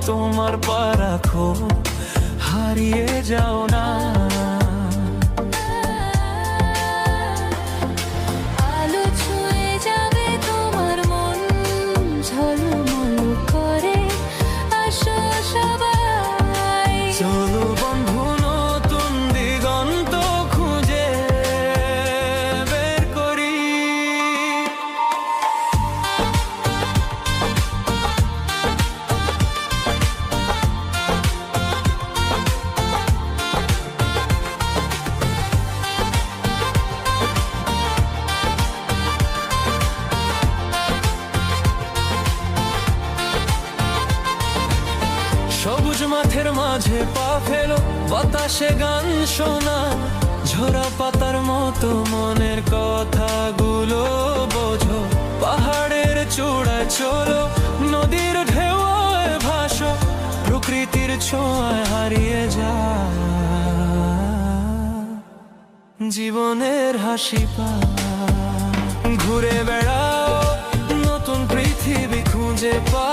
তোমার পা রাখো, হারিয়ে যাও না। আলো ছুঁয়ে যাবে তোমার মন, ঝলমল করে আসো সবাই। চলো বন্ধু নতুন দিগন্ত খুঁজে বের করি। সবুজ মাঠের মাঝে পা ফেলো, বাতাসে গান শোনা, ঝরা পাতার মতো মনের কথাগুলো বোঝো। পাহাড়ের চূড়ায় চলো, নদীর ঢেউয়ে ভাসো, প্রকৃতির ছোঁয়ায় হারিয়ে যা। জীবনের হাসি পা ঘুরে বেড়াও, নতুন পৃথিবী খুঁজে পা।